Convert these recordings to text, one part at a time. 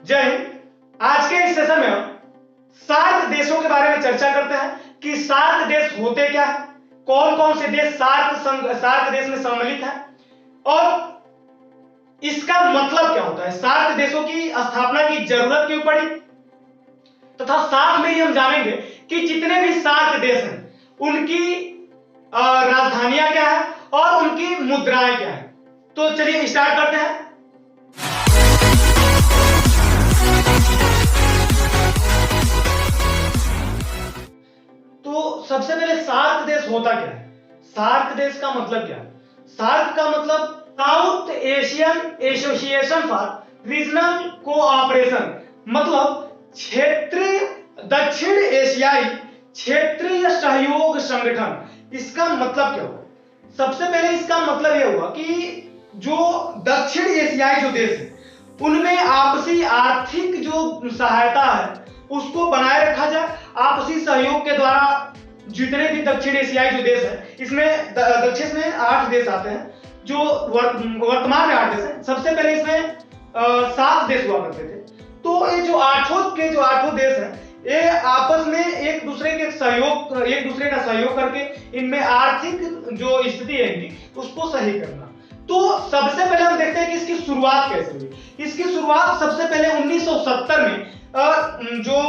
जय हिंद। आज के इस सेशन में हम सार्क देशों के बारे में चर्चा करते हैं कि सार्क देश होते क्या है, कौन कौन से देश सार्क देश में सम्मिलित हैं और इसका मतलब क्या होता है, सार्क देशों की स्थापना की जरूरत क्यों पड़ी, तथा साथ में ही हम जानेंगे कि जितने भी सार्क देश हैं उनकी राजधानियां क्या है और उनकी मुद्राएं क्या है। तो चलिए स्टार्ट करते हैं। तो सबसे पहले सार्क देश होता क्या है, सार्क देश का मतलब क्या है। सार्क का मतलब south Asian association for regional cooperation, मतलब क्षेत्रीय दक्षिण एशियाई क्षेत्रीय सहयोग संगठन। इसका मतलब क्या हुआ, सबसे पहले इसका मतलब यह हुआ कि जो दक्षिण एशियाई जो देश है उनमें आपसी आर्थिक जो सहायता है उसको बनाए रखा जाए। आपसी सहयोग के द्वारा जितने भी दक्षिण एशियाई जो देश है, इसमें दक्षिण में 8 देश आते हैं, जो वर्तमान में 8 देश हैं। सबसे पहले इसमें 7 देश हुआ करते थे। तो ये जो आठों देश हैं, ये आपस में एक दूसरे का सहयोग करके इनमें आर्थिक जो स्थिति है इनकी उसको सही करना। तो सबसे पहले हम देखते हैं कि इसकी शुरुआत कैसे हुई। इसकी शुरुआत सबसे पहले 1970 में जो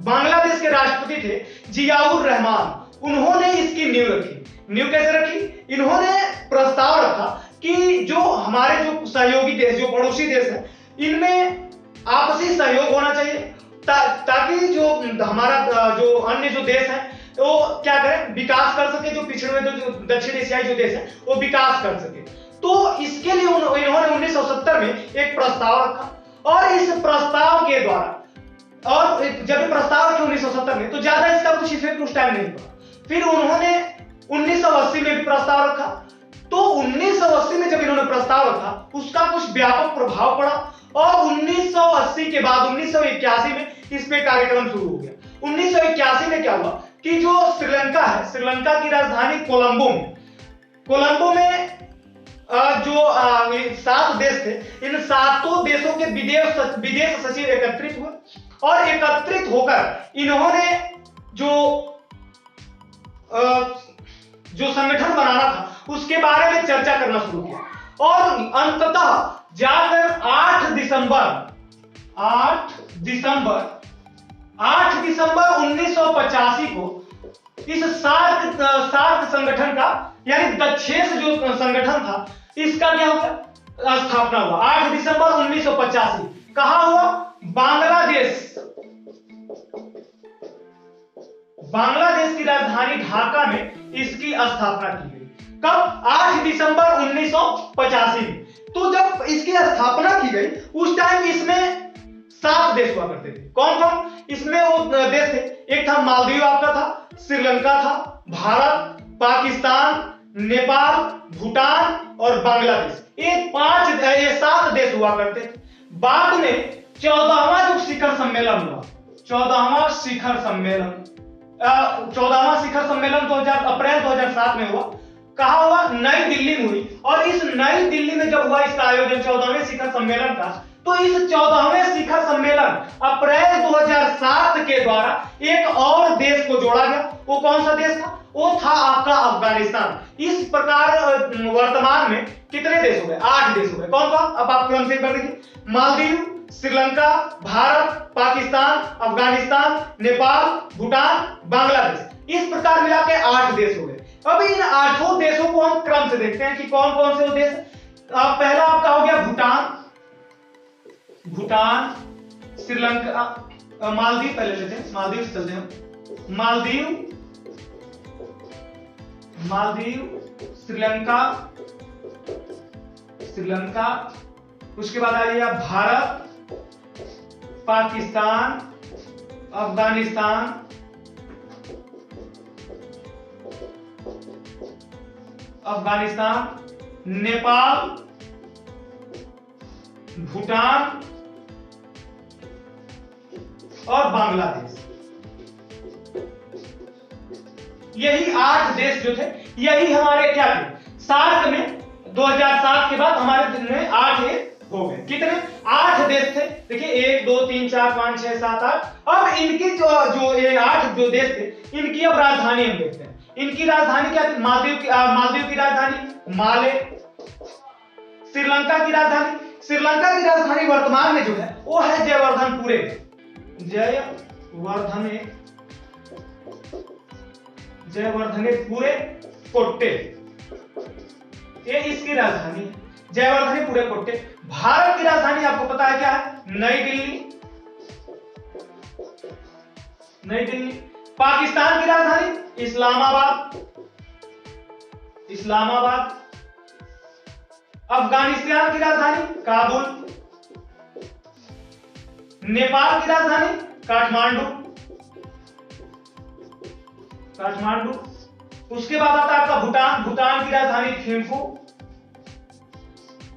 बांग्लादेश के राष्ट्रपति थे जियाउर रहमान, उन्होंने इसकी नींव रखी। नींव कैसे रखी, इन्होंने प्रस्ताव रखा कि जो हमारे जो सहयोगी देश, जो पड़ोसी देश हैं, इनमें आपसी सहयोग होना चाहिए ताकि जो हमारा जो अन्य जो देश है वो क्या करें, विकास कर सके। जो पिछड़े हुए जो दक्षिण एशियाई जो देश है वो विकास कर सके। तो इसके लिए इन्होंने 1970 में एक प्रस्ताव रखा और इस प्रस्ताव के द्वारा, और जब ये प्रस्ताव रखे 1970 में, तो ज्यादा इसका कुछ इफेक्ट उस टाइम नहीं पड़ा। फिर उन्होंने 1980 में भी प्रस्ताव रखा। तो 1980 में जब इन्होंने प्रस्ताव रखा उसका कुछ व्यापक प्रभाव पड़ा और 1980 के बाद 1981 में इस पे कार्यक्रम शुरू हो गया। 1981 में क्या हुआ कि जो श्रीलंका है, श्रीलंका की राजधानी कोलंबो में जो 7 देश थे, इन 7 देशों के विदेश सचिव एकत्रित हुए और एकत्रित होकर इन्होंने जो संगठन बनाना था उसके बारे में चर्चा करना शुरू किया और अंततः जाकर 8 दिसंबर 1985 को इस सार्क संगठन का, यानी दक्षेश जो संगठन था, इसका क्या हुआ, स्थापना हुआ। 8 दिसंबर 1985 कहां हुआ, बांग्लादेश की राजधानी ढाका में इसकी स्थापना की गई। कब, 8 दिसंबर 1985 में। तो जब इसकी स्थापना की गई उस टाइम इसमें 7 देश हुआ करते थे। कौन कौन इसमें वो देश थे, एक था मालदीव आपका था, श्रीलंका था, भारत, पाकिस्तान, नेपाल, भूटान और बांग्लादेश। ये 7 देश हुआ करते थे। बाद में 14वां जो शिखर सम्मेलन हुआ, 14वां शिखर सम्मेलन अप्रैल 2007 में हुआ। कहा हुआ, नई दिल्ली में हुई। और इस नई दिल्ली में जब हुआ इसका आयोजन 14वें शिखर सम्मेलन का, तो इस 14वें शिखर सम्मेलन अप्रैल 2007 के द्वारा एक और देश को जोड़ा गया। वो कौन सा देश था, वो था आपका अफगानिस्तान। इस प्रकार वर्तमान में कितने देश हो गए, 8 देश हो गए। कौन कौन, अब आप क्रम से कर देखिए, मालदीव, श्रीलंका, भारत, पाकिस्तान, अफगानिस्तान, नेपाल, भूटान, बांग्लादेश। इस प्रकार मिला के 8 देश हो गए। अब इन 8 देशों को हम क्रम से देखते हैं कि कौन कौन से वो देश। पहला आपका हो गया भूटान, श्रीलंका, मालदीव। पहले लेते हैं मालदीव से चलते हैं। मालदीव, श्रीलंका, उसके बाद आ गया भारत, पाकिस्तान, अफगानिस्तान, नेपाल, भूटान और बांग्लादेश। यही 8 देश जो थे, यही हमारे क्या थे, सार्क में 2007 के बाद हमारे दिन में 8 ये हो गए। कितने? 8 देश थे। देखिए 1 2 3 4 5 6 7 8। अब इनकी जो ये 8 जो देश थे, इनकी अब राजधानी हम देखते हैं। इनकी राजधानी क्या थी? मालदीव की राजधानी माले। श्रीलंका की राजधानी, श्रीलंका की राजधानी वर्तमान में जो है वो है जयवर्धनपुरे। जयवर्धनेपुरे कोट्टे, ये इसकी राजधानी है, जयवर्धनेपुरे कोट्टे। भारत की राजधानी आपको पता है क्या है? नई दिल्ली। पाकिस्तान की राजधानी इस्लामाबाद। अफगानिस्तान की राजधानी काबुल। नेपाल की राजधानी काठमांडू। उसके बाद आता है आपका भूटान की राजधानी थिम्पू।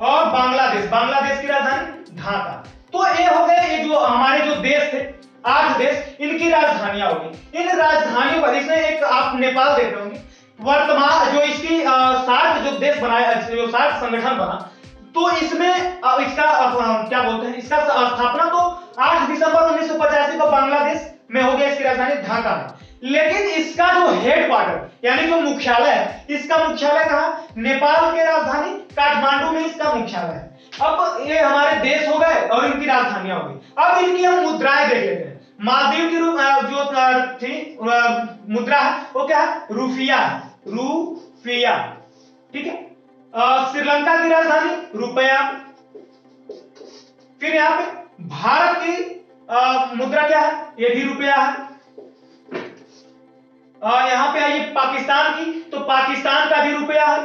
और बांग्लादेश की राजधानी ढाका। तो ये हो गए, ये जो हमारे जो देश थे 8 देश, इनकी राजधानियां होगी। इन राजधानियों पर इसमें एक आप नेपाल देख रहे होंगे, वर्तमान जो इसकी सार्क जो देश बनाया, जो सार्क संगठन बना, तो इसमें इसका क्या बोलते हैं, इसका स्थापना तो 8 दिसंबर 1985 को बांग्लादेश में हो गया, इसकी राजधानी ढाका में। लेकिन इसका जो हेडक्वार्टर यानी जो मुख्यालय है, इसका मुख्यालय कहाँ? नेपाल के राजधानी काठमांडू में इसका मुख्यालय है। अब ये हमारे देश हो गए और इनकी राजधानियां हो गई। अब इनकी हम मुद्राएं देख लेते हैं। मालदीव की जो थी मुद्रा है वो क्या है? रुपया। ठीक है। श्रीलंका की राजधानी रुपया। फिर यहाँ पे भारत की मुद्रा क्या है? ये भी रुपया है। यहां पे आइए पाकिस्तान की, तो पाकिस्तान का भी रुपया है।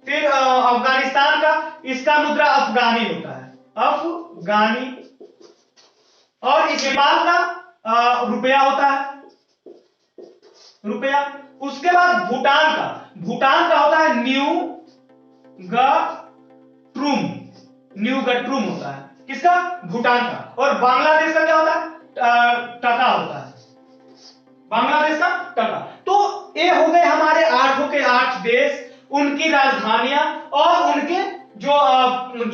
फिर अफगानिस्तान का, इसका मुद्रा अफगानी होता है, अफगानी। और इस नेपाल का रुपया होता है, रुपया। उसके बाद भूटान का होता है न्यूगट्रुम होता है, किसका? भूटान का। और बांग्लादेश का क्या होता है? टका होता है, बांग्लादेश का टका। तो ये हो गए हमारे 8 के 8 देश, उनकी राजधानियां और उनके जो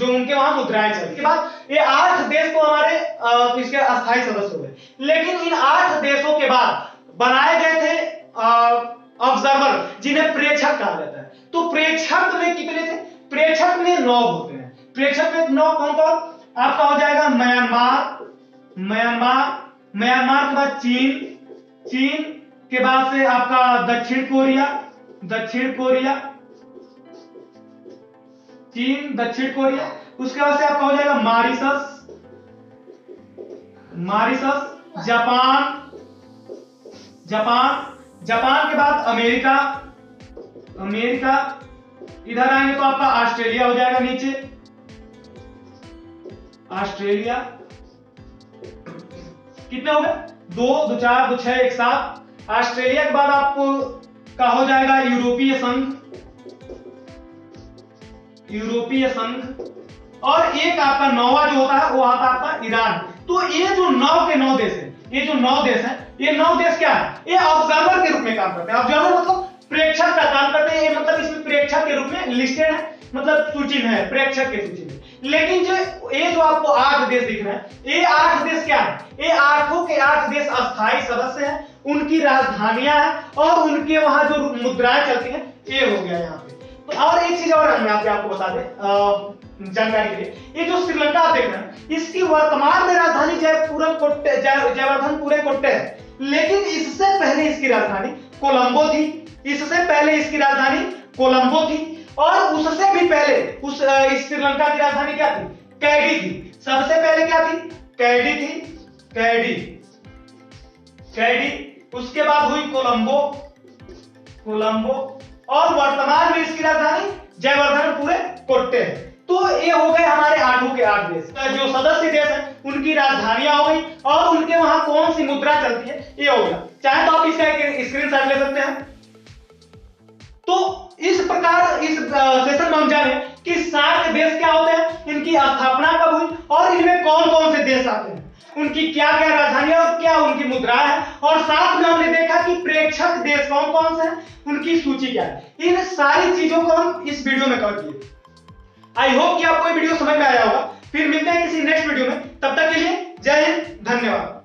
उनके वहां मुद्राएं चलती। के बाद ये 8 देश तो हमारे इसके अस्थायी सदस्य हुए। लेकिन इन 8 देशों के बाद बनाए गए थे ऑब्जर्वर, जिन्हें प्रेक्षक कहा जाता है। तो प्रेक्षक में कितने थे? प्रेक्षक में 9 होते हैं। प्रेक्षक में 9 कौन कौन? आपका हो जाएगा म्यांमार के बाद चीन के बाद से आपका दक्षिण कोरिया। उसके बाद से आपका हो जाएगा मॉरिशस, जापान के बाद अमेरिका। इधर आएंगे तो आपका ऑस्ट्रेलिया हो जाएगा नीचे, ऑस्ट्रेलिया। कितने हो गए? 2 2 4 2 6 1 7। ऑस्ट्रेलिया के बाद आपको का हो जाएगा यूरोपीय संघ। और एक आपका 9वां जो होता है वो आता है आपका ईरान। तो ये जो 9 के 9 देश है, ये 9 देश क्या है? ये ऑब्जर्वर के रूप में काम करते हैं। ऑब्जर्वर मतलब प्रेक्षक का काम करते हैं। ये मतलब इसमें प्रेक्षक के रूप में लिस्टेड है, मतलब सूची में है, प्रेक्षक के सूची में। लेकिन जो आपको 8 देश दिख रहे हैं, ये 8 देश क्या है? ये 8 के 8 देश अस्थायी सदस्य हैं, उनकी राजधानियां हैं और उनके वहां जो मुद्राएं चलती हैं, ये हो गया यहाँ पे। तो और एक चीज और हम आपको बता दें जानकारी के लिए, ये जो श्रीलंका आप देख रहे हैं, इसकी वर्तमान में राजधानी जयवर्धनपुरे कोट्टे है। लेकिन इससे पहले इसकी राजधानी कोलंबो थी। और उससे भी पहले इस श्रीलंका की राजधानी क्या थी? कैडी थी। सबसे पहले क्या थी? कैडी थी, कैडी। उसके बाद हुई कोलंबो। और वर्तमान में इसकी राजधानी जयवर्धनपुरे कोट्टे है। तो ये हो गए हमारे 8 के 8 देश। जो सदस्य देश हैं उनकी राजधानियां हो गई और उनके वहां कौन सी मुद्रा चलती है, ये हो गया। चाहे तो आप इसका एक स्क्रीनशॉट ले सकते हैं। तो इस प्रकार इस सेशन में हम जाने कि सार्क देश क्या होते हैं, इनकी स्थापना कब हुई और इनमें कौन कौन से देश आते हैं, उनकी क्या क्या राजधानियां और क्या उनकी मुद्राएं हैं, और साथ में हमने देखा कि प्रेक्षक देश कौन कौन से हैं, उनकी सूची क्या है। इन सारी चीजों को हम इस वीडियो में कवर किए। आई होप कि आपको ये वीडियो समझ में आया होगा। फिर मिलते हैं किसी नेक्स्ट वीडियो में, तब तक के लिए जय हिंद, धन्यवाद।